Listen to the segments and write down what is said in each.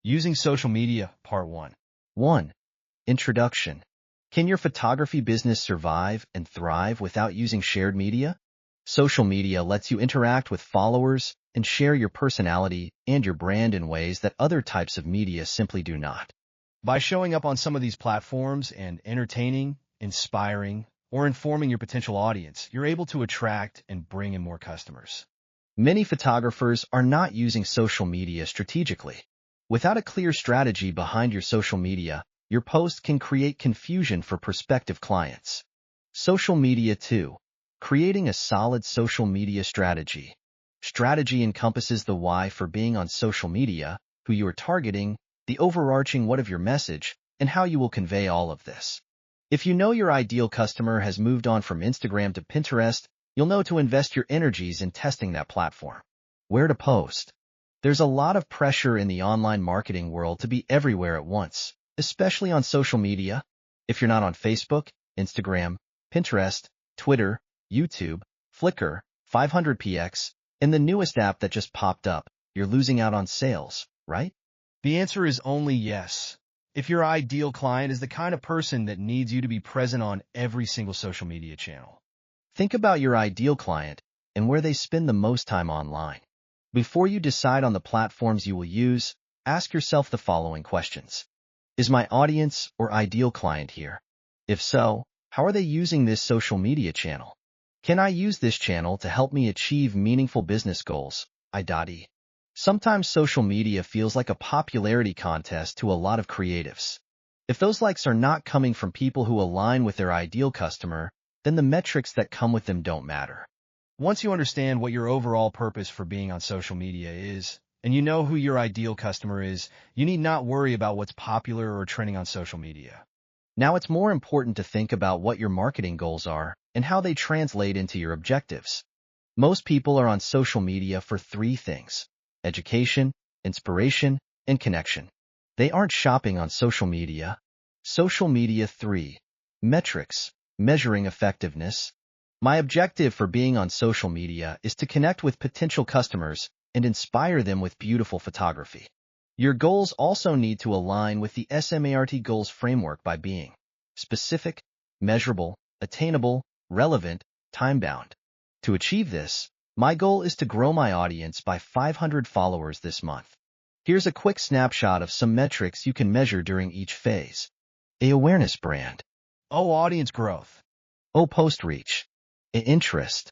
Using social media, part 1. 1. Introduction. Can your photography business survive and thrive without using shared media? Social media lets you interact with followers and share your personality and your brand in ways that other types of media simply do not. By showing up on some of these platforms and entertaining, inspiring, or informing your potential audience, you're able to attract and bring in more customers. Many photographers are not using social media strategically. Without a clear strategy behind your social media, your post can create confusion for prospective clients. Social media 2. Creating a solid social media strategy. Strategy encompasses the why for being on social media, who you are targeting, the overarching what of your message, and how you will convey all of this. If you know your ideal customer has moved on from Instagram to Pinterest, you'll know to invest your energies in testing that platform. Where to post? There's a lot of pressure in the online marketing world to be everywhere at once, especially on social media. If you're not on Facebook, Instagram, Pinterest, Twitter, YouTube, Flickr, 500px, and the newest app that just popped up, you're losing out on sales, right? The answer is only yes. If your ideal client is the kind of person that needs you to be present on every single social media channel. Think about your ideal client and where they spend the most time online. Before you decide on the platforms you will use, ask yourself the following questions. Is my audience or ideal client here? If so, how are they using this social media channel? Can I use this channel to help me achieve meaningful business goals? I.e. Sometimes social media feels like a popularity contest to a lot of creatives. If those likes are not coming from people who align with their ideal customer, then the metrics that come with them don't matter. Once you understand what your overall purpose for being on social media is, and you know who your ideal customer is, you need not worry about what's popular or trending on social media. Now it's more important to think about what your marketing goals are and how they translate into your objectives. Most people are on social media for 3 things: education, inspiration, and connection. They aren't shopping on social media. Social media 3. Metrics, measuring effectiveness. My objective for being on social media is to connect with potential customers and inspire them with beautiful photography. Your goals also need to align with the SMART goals framework by being specific, measurable, attainable, relevant, time-bound. To achieve this, my goal is to grow my audience by 500 followers this month. Here's a quick snapshot of some metrics you can measure during each phase. A. Awareness brand. O. Audience growth. O. Post reach. A. Interest.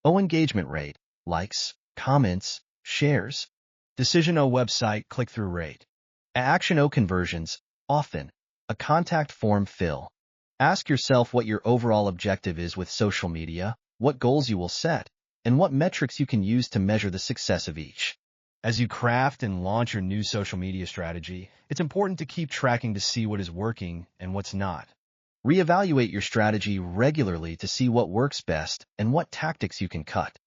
O. Engagement rate, likes, comments, shares. Decision O. Website click-through rate. A. Action O. Conversions, often. A contact form fill. Ask yourself what your overall objective is with social media, what goals you will set, and what metrics you can use to measure the success of each. As you craft and launch your new social media strategy, it's important to keep tracking to see what is working and what's not. Reevaluate your strategy regularly to see what works best and what tactics you can cut.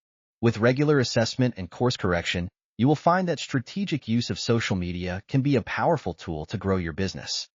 With regular assessment and course correction, you will find that strategic use of social media can be a powerful tool to grow your business.